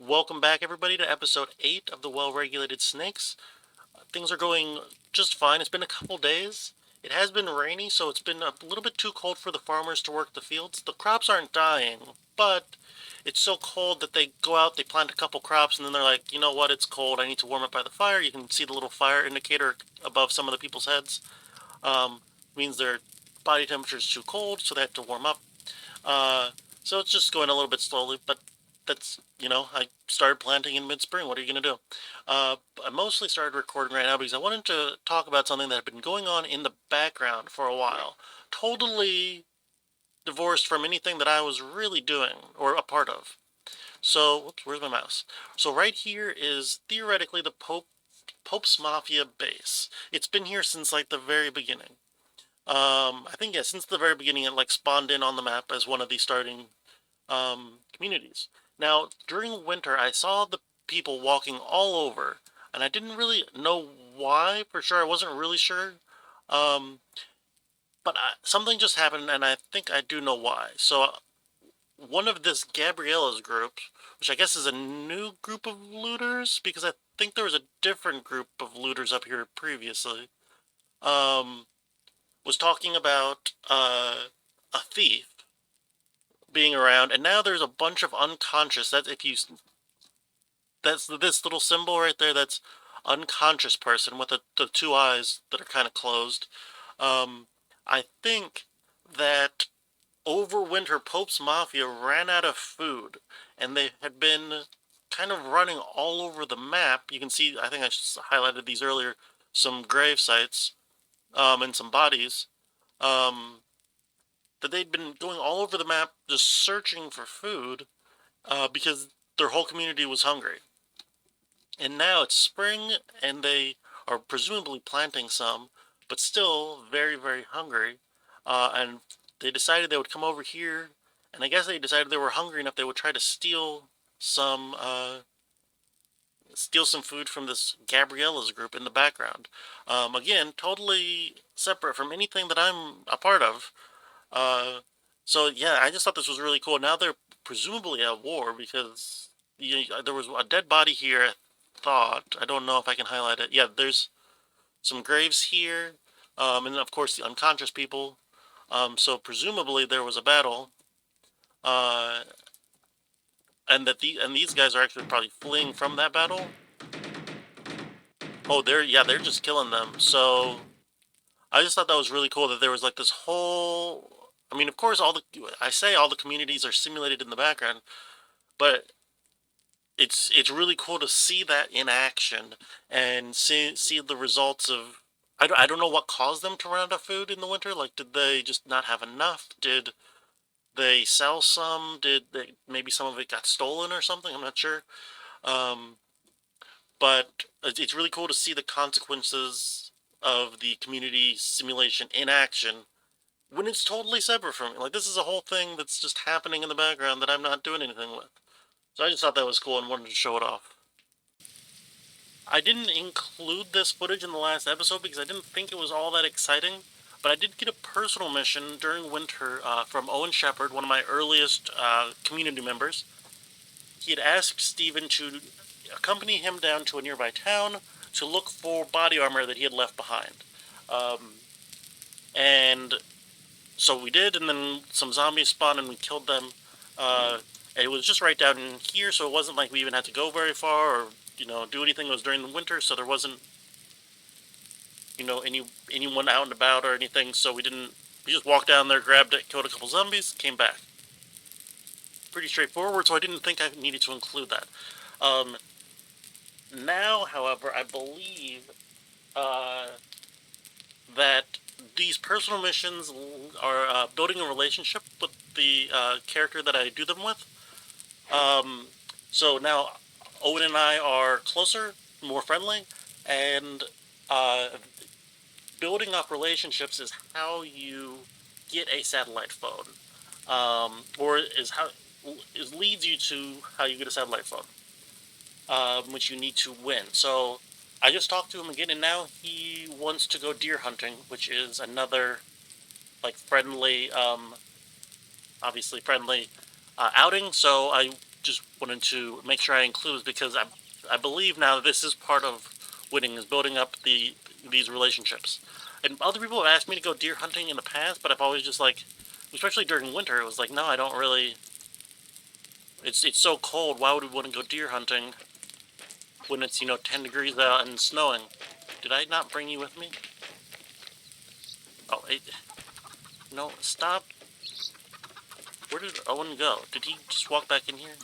Welcome back, everybody, to episode 8 of the Well-Regulated Snakes. Things are going just fine. It's been a couple days. It has been rainy, so it's been a little bit too cold for the farmers to work the fields. The crops aren't dying, but it's so cold that they go out, they plant a couple crops, and then they're like, you know what, it's cold, I need to warm up by the fire. You can see the little fire indicator above some of the people's heads. Um, Means their body temperature is too cold, so they have to warm up. Uh, so it's just going a little bit slowly, but I started planting in mid-spring. What are you going to do? I mostly started recording right now because I wanted to talk about something that had been going on in the background for a while. Totally divorced from anything that I was really doing or a part of. So, whoops, where's my mouse? So right here is theoretically the Pope's Mafia base. It's been here since like the very beginning. I think, yeah, since the very beginning it like spawned in on the map as one of the starting communities. Now, during winter, I saw the people walking all over, and I didn't really know why for sure. I wasn't really sure. Um, something just happened, and I think I do know why. So, one of this Gabriella's group, which I guess is a new group of looters, because I think there was a different group of looters up here previously, um, was talking about a thief being around, and now there's a bunch of unconscious. That's this little symbol right there. That's unconscious person with the two eyes that are kind of closed. Um, I think that over winter, Pope's Mafia ran out of food, and they had been kind of running all over the map. You can see, I think I just highlighted these earlier, some grave sites, and some bodies. Um, that they'd been going all over the map just searching for food, because their whole community was hungry. And now it's spring, and they are presumably planting some, but still very, very hungry. And they decided they would come over here, and I guess they decided they were hungry enough they would try to some uh, steal some food from this Gabriella's group in the background. Again, totally separate from anything that I'm a part of. Uh, so yeah, I just thought this was really cool. Now they're presumably at war because there was a dead body here. I thought. I don't know if I can highlight it. Yeah, there's some graves here, and of course the unconscious people. So presumably there was a battle, uh, and these guys are actually probably fleeing from that battle. Oh, they're just killing them. So I just thought that was really cool that there was like this whole. I mean, of course, all the communities are simulated in the background, but it's really cool to see that in action and see the results of. I don't know what caused them to run out of food in the winter. Like, did they just not have enough? Did they sell some? Maybe some of it got stolen or something? I'm not sure. Um, but it's really cool to see the consequences of the community simulation in action when it's totally separate from it. Like, this is a whole thing that's just happening in the background that I'm not doing anything with. So I just thought that was cool and wanted to show it off. I didn't include this footage in the last episode because I didn't think it was all that exciting, but I did get a personal mission during winter from Owen Shepard, one of my earliest community members. He had asked Steven to accompany him down to a nearby town to look for body armor that he had left behind. Um, and so we did, and then some zombies spawned and we killed them. And it was just right down in here, so it wasn't like we even had to go very far or do anything. It was during the winter, so there wasn't anyone out and about or anything. So we didn't. We just walked down there, grabbed it, killed a couple zombies, came back. Pretty straightforward. So I didn't think I needed to include that. Um, Now, however, I believe uh, that these personal missions are building a relationship with the character that I do them with. Um, so now Owen and I are closer, more friendly, and uh, building up relationships is how you get a satellite phone, or is leads you to how you get a satellite phone, which you need to win. So I just talked to him again, and now he wants to go deer hunting, which is another like friendly, obviously friendly outing. So I just wanted to make sure I include, because I believe now this is part of winning, is building up these relationships. And other people have asked me to go deer hunting in the past, but I've always just like, especially during winter, it was like, no, I don't really. It's so cold. Why would we want to go deer hunting when it's 10 degrees out and snowing? Did I not bring you with me? Oh, no, stop. Where did Owen go? Did he just walk back in here?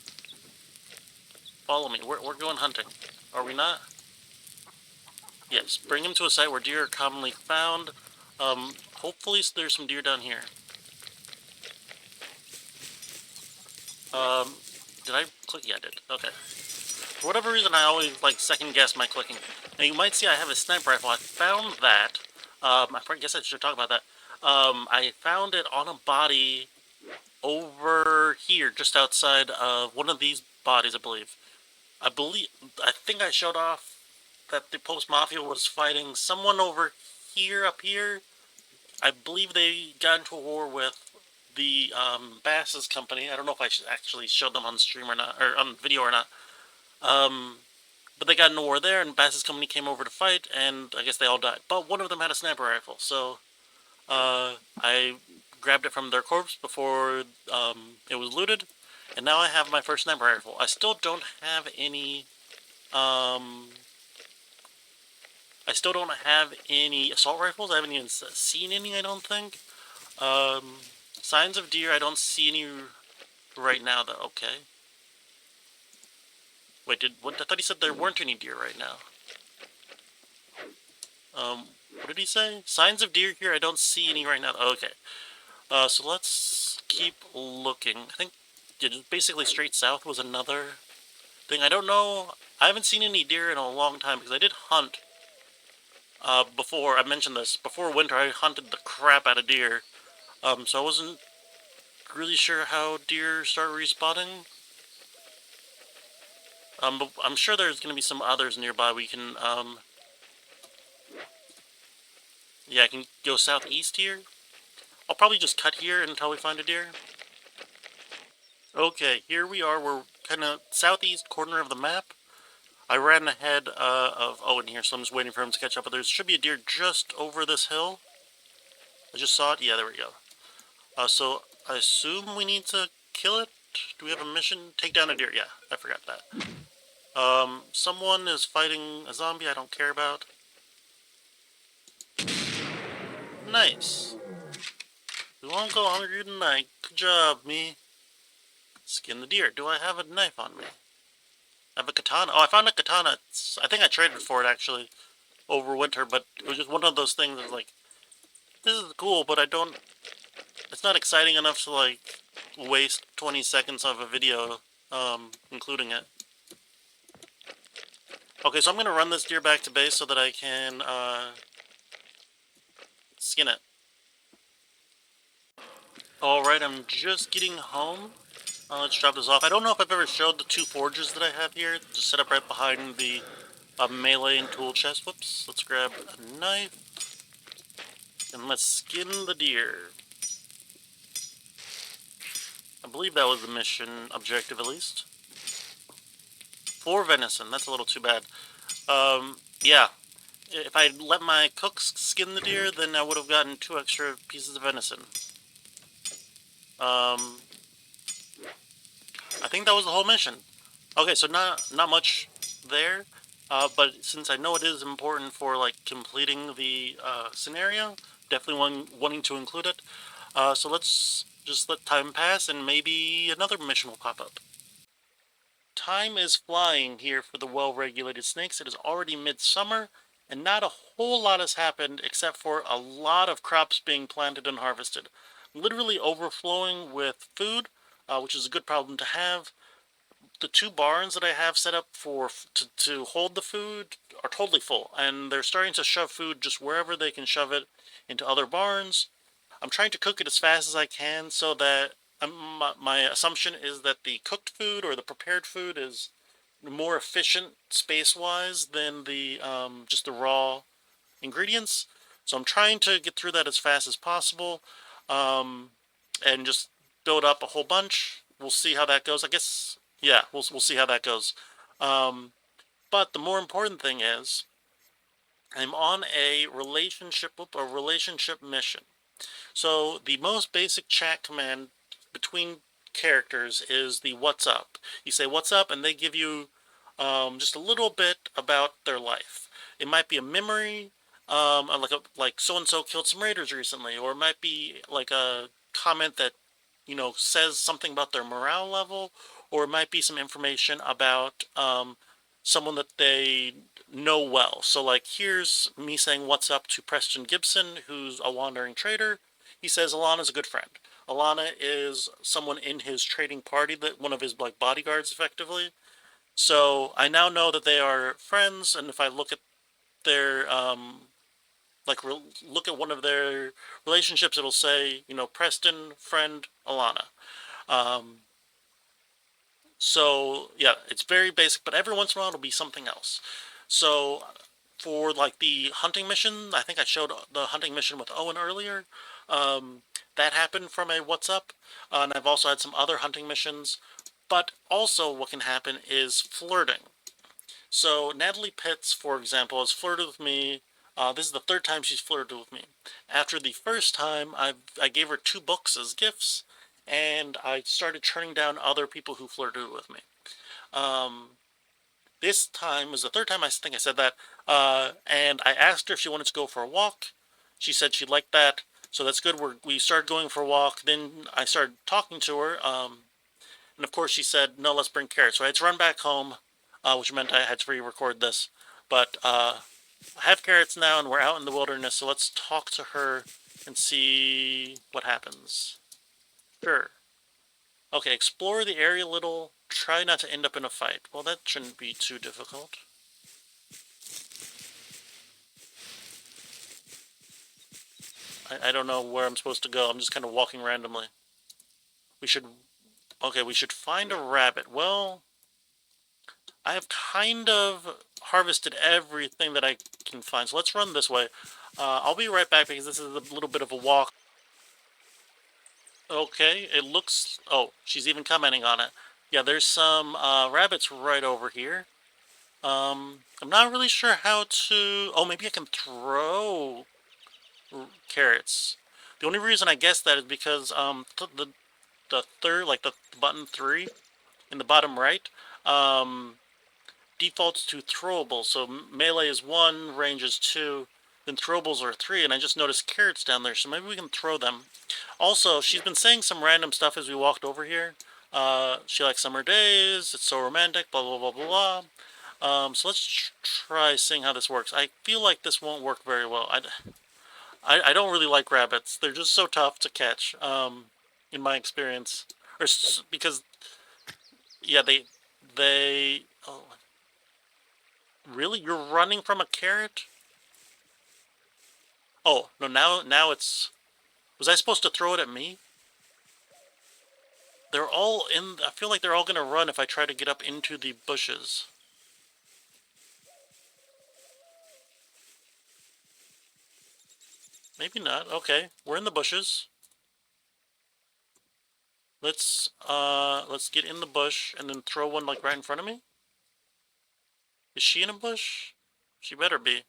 Follow me. We're going hunting. Are we not? Yes, bring him to a site where deer are commonly found. Hopefully there's some deer down here. Um, did I click? Yeah, I did. Okay. For whatever reason, I always like second guess my clicking. Now you might see I have a sniper rifle. I found that. I guess I should talk about that. I found it on a body over here, just outside of one of these bodies, I believe. I think I showed off that the Post Mafia was fighting someone over here, up here. I believe they got into a war with the Bass's company. I don't know if I actually showed them on stream or not, or on video or not. But they got in a war there, and Bass's company came over to fight, and I guess they all died. But one of them had a sniper rifle, so I grabbed it from their corpse before it was looted, and now I have my first sniper rifle. I still don't have any. I still don't have any assault rifles. I haven't even seen any, I don't think. Signs of deer, I don't see any right now, though. Okay. Wait, I thought he said there weren't any deer right now. What did he say? Signs of deer here, I don't see any right now. Okay. So let's keep looking. I think basically straight south was another thing. I don't know. I haven't seen any deer in a long time because I did hunt. Before, I mentioned this, before winter I hunted the crap out of deer. So I wasn't really sure how deer start respawning. But I'm sure there's going to be some others nearby we can, yeah, I can go southeast here. I'll probably just cut here until we find a deer. Okay, here we are. We're kind of southeast corner of the map. I ran ahead of Owen here, so I'm just waiting for him to catch up. But there should be a deer just over this hill. I just saw it. Yeah, there we go. So I assume we need to kill it. Do we have a mission? Take down a deer. Yeah, I forgot that. Someone is fighting a zombie I don't care about. Nice. We won't go hungry tonight. Good job, me. Skin the deer. Do I have a knife on me? I have a katana. Oh, I found a katana. I think I traded for it, actually, over winter, but it was just one of those things that's like, this is cool, but I don't... It's not exciting enough to, like, waste 20 seconds of a video, including it. Okay, so I'm gonna run this deer back to base so that I can, skin it. Alright, I'm just getting home. Let's drop this off. I don't know if I've ever showed the two forges that I have here, just set up right behind the melee and tool chest. Whoops. Let's grab a knife. And let's skin the deer. I believe that was the mission objective, at least. 4 venison. That's a little too bad. Yeah. If I let my cooks skin the deer, then I would have gotten 2 extra pieces of venison. I think that was the whole mission. Okay, so not much there, but since I know it is important for like completing the scenario, definitely wanting to include it. So let's just let time pass, and maybe another mission will pop up. Time is flying here for the well-regulated snakes. It is already midsummer, and not a whole lot has happened except for a lot of crops being planted and harvested. Literally overflowing with food, which is a good problem to have. The 2 barns that I have set up to hold the food are totally full, and they're starting to shove food just wherever they can shove it into other barns. I'm trying to cook it as fast as I can so that my assumption is that the cooked food or the prepared food is more efficient space-wise than the just the raw ingredients. So I'm trying to get through that as fast as possible, and just build up a whole bunch. We'll see how that goes. I guess Yeah, we'll see how that goes. Um, but the more important thing is, I'm on a relationship mission. So the most basic chat command between characters is the "What's up." You say "What's up," and they give you just a little bit about their life. It might be a memory, like so and so killed some raiders recently, or it might be like a comment that says something about their morale level, or it might be some information about someone that they know well. So like here's me saying what's up to Preston Gibson, who's a wandering trader. He says Alana's a good friend. Alana is someone in his trading party, that one of his like bodyguards effectively. So I now know that they are friends, and if I look at their look at one of their relationships, it'll say Preston friend Alana. Um, so yeah, it's very basic, but every once in a while it'll be something else. So for like the hunting mission, I think I showed the hunting mission with Owen earlier. Um, that happened from a what's up, and I've also had some other hunting missions. But also, what can happen is flirting. So Natalie Pitts, for example, has flirted with me. This is the third time she's flirted with me. After the first time, I gave her 2 books as gifts, and I started turning down other people who flirted with me. Um, this time was the third time I think I said that, and I asked her if she wanted to go for a walk. She said she liked that, so that's good. We started going for a walk. Then I started talking to her, and of course she said, "No, let's bring carrots." So I had to run back home, which meant I had to re-record this. But I have carrots now, and we're out in the wilderness. So let's talk to her and see what happens. Sure. Okay, explore the area a little. Try not to end up in a fight. Well, that shouldn't be too difficult. I don't know where I'm supposed to go. I'm just kind of walking randomly. We should... Okay, we should find a rabbit. Well, I have kind of harvested everything that I can find. So let's run this way. I'll be right back because this is a little bit of a walk. Okay, it looks... Oh, she's even commenting on it. Yeah, there's some rabbits right over here. I'm not really sure how to... Oh, maybe I can throw carrots. The only reason I guess that is because the third, like the button 3 in the bottom right, um, defaults to throwable. So melee is 1, range is 2, then throwables are 3, and I just noticed carrots down there, so maybe we can throw them. Also, she's been saying some random stuff as we walked over here. She likes summer days, it's so romantic, blah, blah, blah, blah, blah. So let's try seeing how this works. I feel like this won't work very well. I don't really like rabbits. They're just so tough to catch, in my experience. Or because, yeah, they... Oh, really? You're running from a carrot? Oh, no, now it's... Was I supposed to throw it at me? They're all in... I feel like they're all gonna run if I try to get up into the bushes. Maybe not. Okay, we're in the bushes. Let's get in the bush and then throw one, like, right in front of me? Is she in a bush? She better be.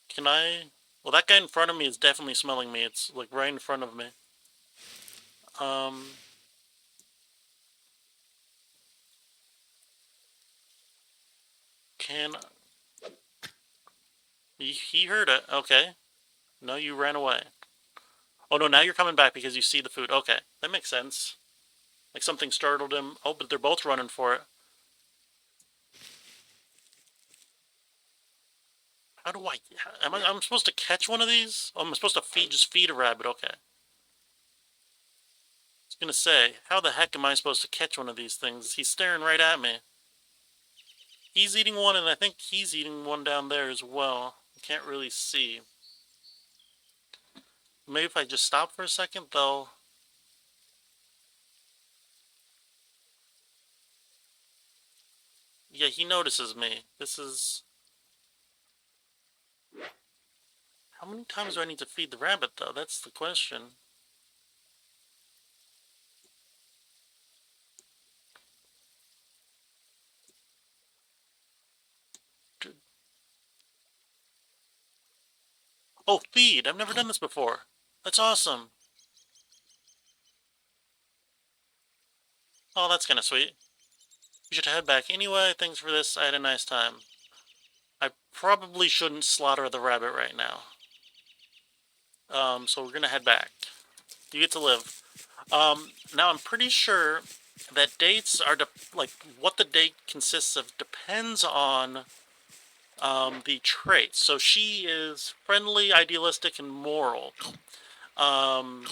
Can I... Well, that guy in front of me is definitely smelling me. It's, like, right in front of me. Um... Can... He heard it. Okay. No, you ran away. Oh, no, now you're coming back because you see the food. Okay, that makes sense. Like something startled him. Oh, but they're both running for it. How do I... I'm supposed to catch one of these? Oh, I'm supposed to just feed a rabbit. Okay. I was gonna say, how the heck am I supposed to catch one of these things? He's staring right at me. He's eating one, and I think he's eating one down there as well. I can't really see. Maybe if I just stop for a second, though. Yeah, he notices me. This is... How many times do I need to feed the rabbit, though? That's the question. Oh, feed! I've never done this before. That's awesome. Oh, that's kind of sweet. We should head back anyway. Thanks for this. I had a nice time. I probably shouldn't slaughter the rabbit right now. So we're gonna head back. You get to live. Now I'm pretty sure that dates are like what the date consists of depends on the traits. So she is friendly, idealistic, and moral. Um,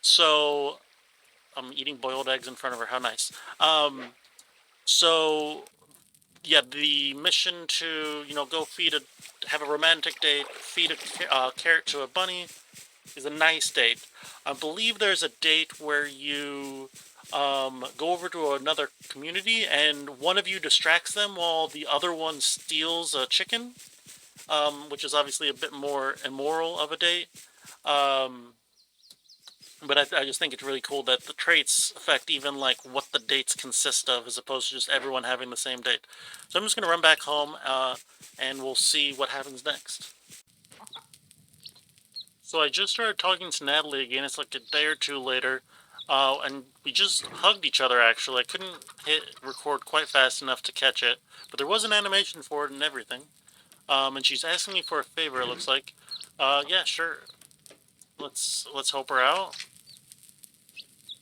so I'm eating boiled eggs in front of her. How nice. So yeah, the mission to go have a romantic date, feed a carrot to a bunny is a nice date. I believe there's a date where you go over to another community and one of you distracts them while the other one steals a chicken, which is obviously a bit more immoral of a date. Um, but I just think it's really cool that the traits affect even like what the dates consist of, as opposed to just everyone having the same date. So I'm just gonna run back home, and we'll see what happens next. So I just started talking to Natalie again. It's like a day or two later, and we just hugged each other. Actually, I couldn't hit record quite fast enough to catch it, but there was an animation for it and everything. And she's asking me for a favor. It looks like. Yeah, sure. Let's help her out.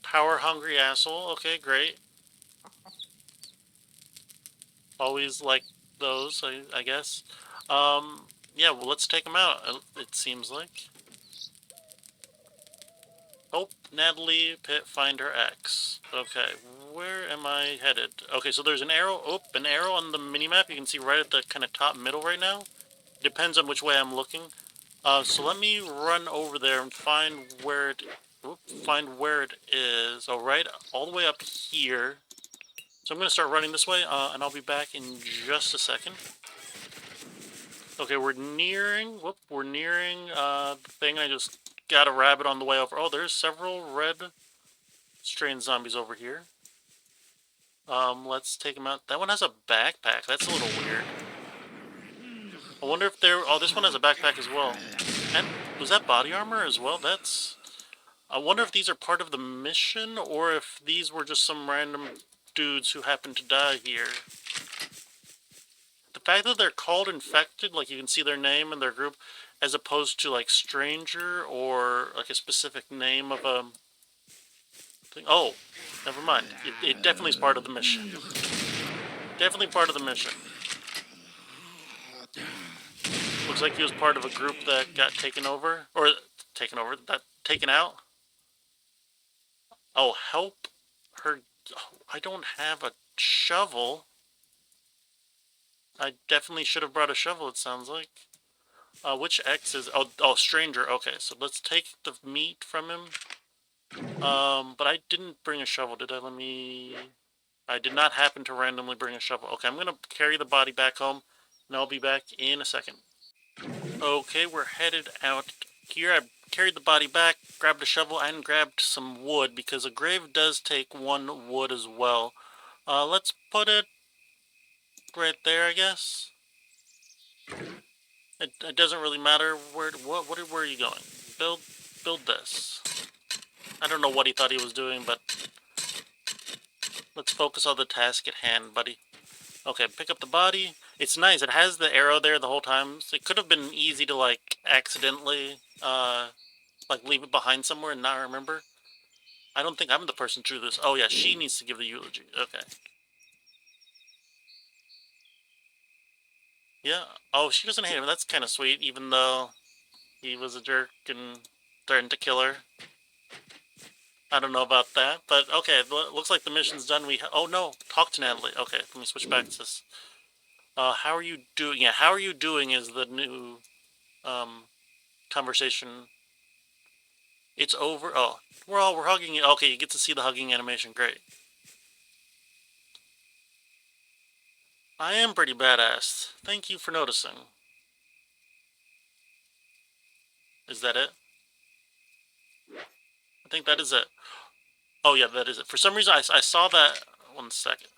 Power hungry asshole. Okay, great. Always like those, I guess. Yeah, well, let's take them out. It seems like. Oh, Natalie Pitt, find her X. Okay, where am I headed? Okay, so there's an arrow. Oh, an arrow on the minimap. You can see right at the kind of top middle right now. Depends on which way I'm looking. So let me run over there and find where it. Find where it is. Oh, right, all the way up here. So I'm gonna start running this way, and I'll be back in just a second. Okay, we're nearing. Whoop, we're nearing the thing. I just got a rabbit on the way over. Oh, there's several red strange zombies over here. Let's take them out. That one has a backpack. That's a little weird. I wonder if they're... Oh, this one has a backpack as well. And was that body armor as well? That's... I wonder if these are part of the mission, or if these were just some random dudes who happened to die here. The fact that they're called infected, like you can see their name and their group, as opposed to like stranger or like a specific name of a thing. Oh, never mind. It definitely is part of the mission. Definitely part of the mission. Looks like he was part of a group that got taken over, or taken out. Oh, help her. Oh, I don't have a shovel. I definitely should have brought a shovel, it sounds like. Which X is... Oh, stranger. Okay, so let's take the meat from him. But I didn't bring a shovel, did I? I did not happen to randomly bring a shovel. Okay, I'm gonna carry the body back home, and I'll be back in a second. Okay, we're headed out here. I carried the body back, grabbed a shovel, and grabbed some wood, because a grave does take one wood as well. Let's put it right there, I guess. It doesn't really matter where are you going? Build this. I don't know what he thought he was doing, but let's focus on the task at hand, buddy. Okay, pick up the body. It's nice. It has the arrow there the whole time. So it could have been easy to, like, accidentally, like, leave it behind somewhere and not remember. I don't think I'm the person to do this. Oh, yeah, she needs to give the eulogy. Okay. Yeah. Oh, she doesn't hate him. That's kind of sweet, even though he was a jerk and threatened to kill her. I don't know about that, but okay. Looks like the mission's done. Oh, no. Talk to Natalie. Okay, let me switch back to this. How are you doing? Yeah, how are you doing is the new, conversation. It's over. Oh, we're hugging. Okay, you get to see the hugging animation. Great. I am pretty badass. Thank you for noticing. Is that it? I think that is it. Oh yeah, that is it. For some reason, I saw that. 1 second.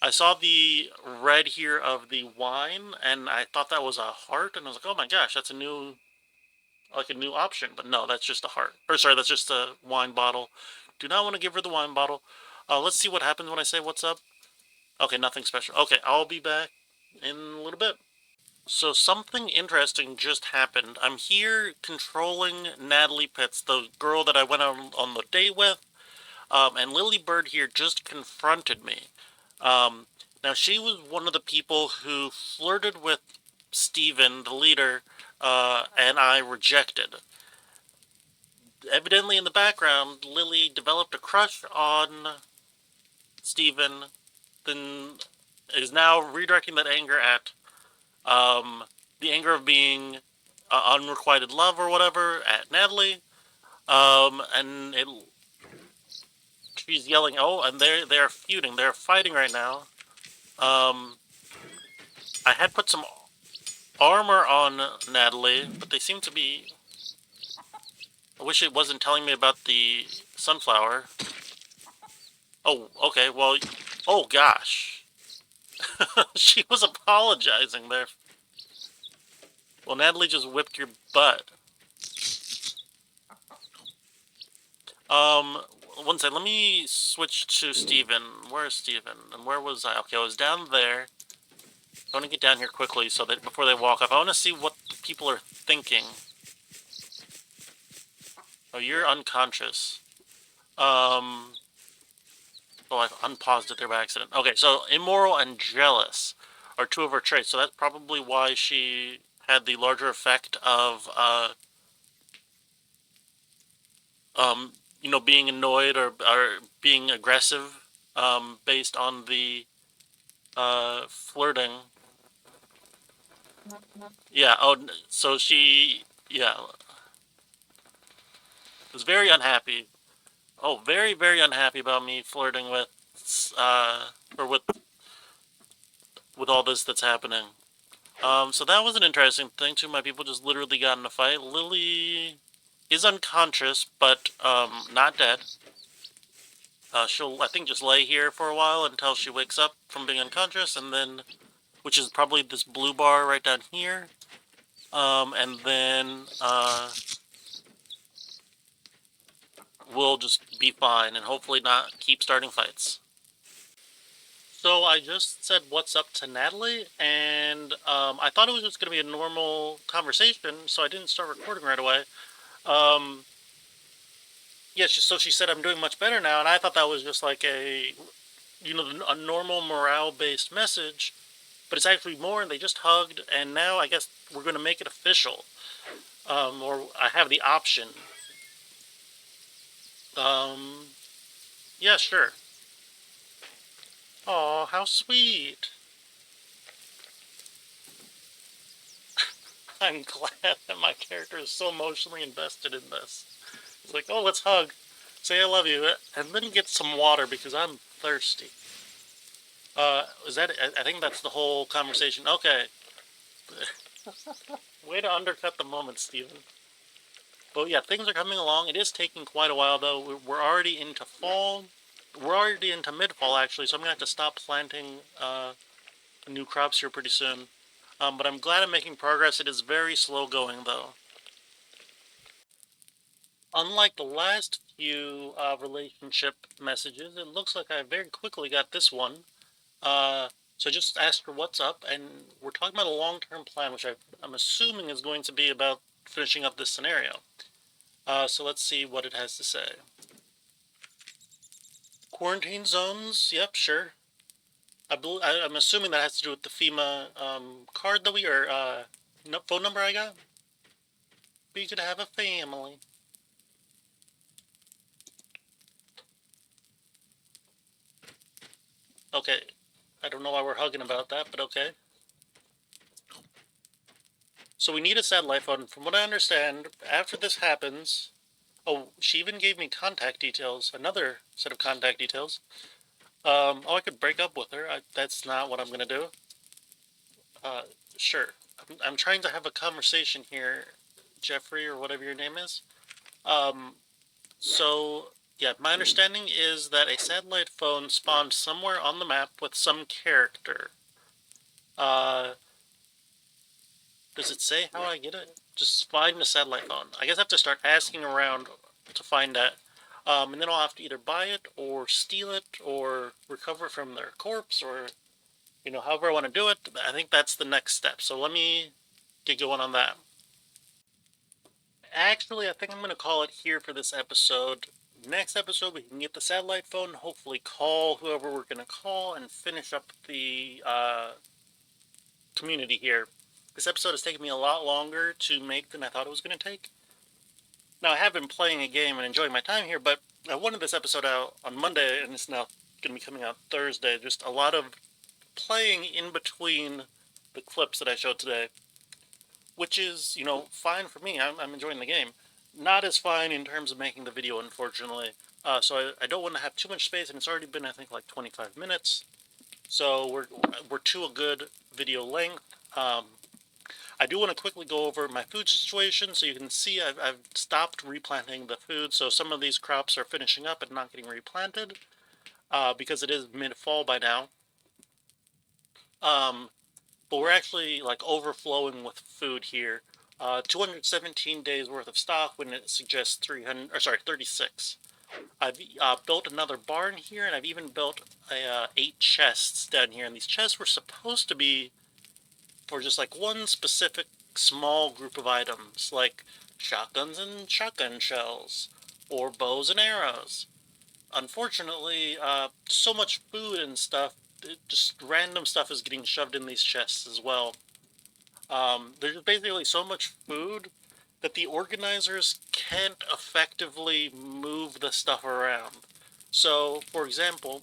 I saw the red here of the wine, and I thought that was a heart, and I was like, oh my gosh, that's a new, like a new option. But no, that's just a heart. Or sorry, that's just a wine bottle. Do not want to give her the wine bottle. Let's see what happens when I say what's up. Okay, nothing special. Okay, I'll be back in a little bit. So something interesting just happened. I'm here controlling Natalie Pitts, the girl that I went on the date with, and Lily Bird here just confronted me. Um, Now she was one of the people who flirted with Steven, the leader, and I rejected. Evidently in the background, Lily developed a crush on Steven, then is now redirecting that anger at um, the anger of being unrequited love or whatever at Natalie. And she's yelling, "Oh!" And they're feuding, they're fighting right now. Um, I had put some armor on Natalie, but they seem to be. I wish it wasn't telling me about the sunflower. Oh, okay. Well, oh gosh, she was apologizing there. Well, Natalie just whipped your butt. Um, One second. Let me switch to Steven. Where is Steven? And where was I? Okay, I was down there. I want to get down here quickly so that before they walk off, I want to see what people are thinking. Oh, you're unconscious. Um, oh, I unpaused it there by accident. Okay, so immoral and jealous are two of her traits. So that's probably why she had the larger effect of, being annoyed or being aggressive, based on the flirting. Yeah. Oh, so she, yeah, was very unhappy. Oh, very, very unhappy about me flirting with, or with all this that's happening. So that was an interesting thing. Two of my people just literally got in a fight. Lily is unconscious, but not dead. She'll, I think, just lay here for a while until she wakes up from being unconscious, and then, which is probably this blue bar right down here. And then we'll just be fine and hopefully not keep starting fights. So I just said what's up to Natalie, and I thought it was just going to be a normal conversation, so I didn't start recording right away. Um, yeah, so she said I'm doing much better now, and I thought that was just like a normal morale-based message, but it's actually more, and they just hugged, and now I guess we're going to make it official, or I have the option. Um, yeah, sure. Oh, how sweet. I'm glad that my character is so emotionally invested in this. It's like, oh, let's hug, say I love you, and then get some water because I'm thirsty. Is that? I think that's the whole conversation. Okay, way to undercut the moment, Steven. But yeah, things are coming along. It is taking quite a while though. We're already into fall. We're already into mid-fall actually, so I'm gonna have to stop planting new crops here pretty soon. But I'm glad I'm making progress. It is very slow going though. Unlike the last few relationship messages, it looks like I very quickly got this one. So I just asked her what's up, and we're talking about a long-term plan, which I'm assuming is going to be about finishing up this scenario. So let's see what it has to say. Quarantine zones, yep, sure. I'm assuming that has to do with the FEMA card that phone number I got. We could have a family. Okay, I don't know why we're hugging about that, but okay. So we need a satellite phone. From what I understand, after this happens, oh, she even gave me contact details, another set of contact details. Oh, I could break up with her. That's not what I'm gonna do. Uh, sure. I'm trying to have a conversation here, Jeffrey, or whatever your name is. Um, so Yeah, my understanding is that a satellite phone spawned somewhere on the map with some character. Uh, does it say how I get it? Just find a satellite phone. I guess I have to start asking around to find that. And then I'll have to either buy it or steal it or recover it from their corpse or, however I want to do it. I think that's the next step. So let me get going on that. Actually, I think I'm going to call it here for this episode. Next episode, we can get the satellite phone, hopefully call whoever we're going to call, and finish up the community here. This episode has taken me a lot longer to make than I thought it was going to take. Now, I have been playing a game and enjoying my time here, but I wanted this episode out on Monday, and it's now going to be coming out Thursday. Just a lot of playing in between the clips that I showed today, which is, fine for me. I'm enjoying the game. Not as fine in terms of making the video, unfortunately. So I don't want to have too much space, and it's already been, I think, like 25 minutes. So we're to a good video length. I do want to quickly go over my food situation, so you can see I've stopped replanting the food. So some of these crops are finishing up and not getting replanted because it is mid-fall by now. But we're actually like overflowing with food here. 217 days worth of stock when it suggests 36. I've built another barn here, and I've even built 8 chests down here. And these chests were supposed to be for just like one specific small group of items, like shotguns and shotgun shells, or bows and arrows. Unfortunately, so much food and stuff, just random stuff is getting shoved in these chests as well. There's basically so much food that the organizers can't effectively move the stuff around. So, for example,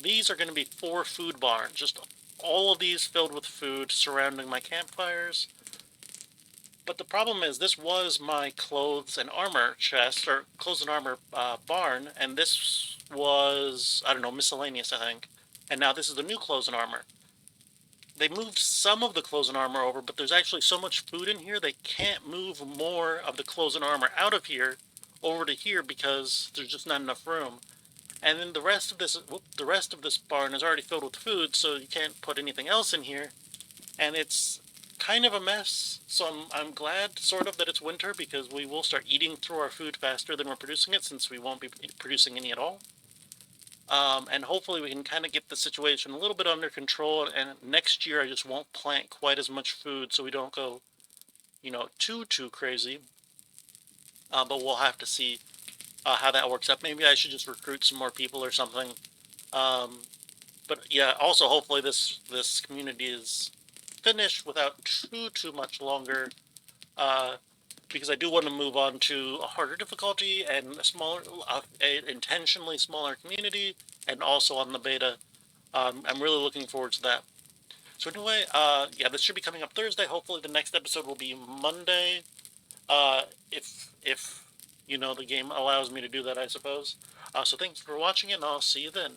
these are going to be 4 food barns, just all of these filled with food surrounding my campfires. But the problem is, this was my clothes and armor chest, or clothes and armor barn, and this was, I don't know, miscellaneous, I think. And now this is the new clothes and armor. They moved some of the clothes and armor over, but there's actually so much food in here, they can't move more of the clothes and armor out of here over to here because there's just not enough room. And then the rest of this barn is already filled with food, so you can't put anything else in here. And it's kind of a mess. So I'm glad, sort of, that it's winter because we will start eating through our food faster than we're producing it, since we won't be producing any at all. And hopefully we can kind of get the situation a little bit under control. And next year I just won't plant quite as much food, so we don't go, too crazy. But we'll have to see how that works out. Maybe I should just recruit some more people or something. Um, but yeah, also hopefully this community is finished without too much longer, uh, because I do want to move on to a harder difficulty and a intentionally smaller community, and also on the beta. I'm really looking forward to that. So anyway, yeah, this should be coming up Thursday. Hopefully, the next episode will be Monday, if the game allows me to do that, I suppose. So thanks for watching, and I'll see you then.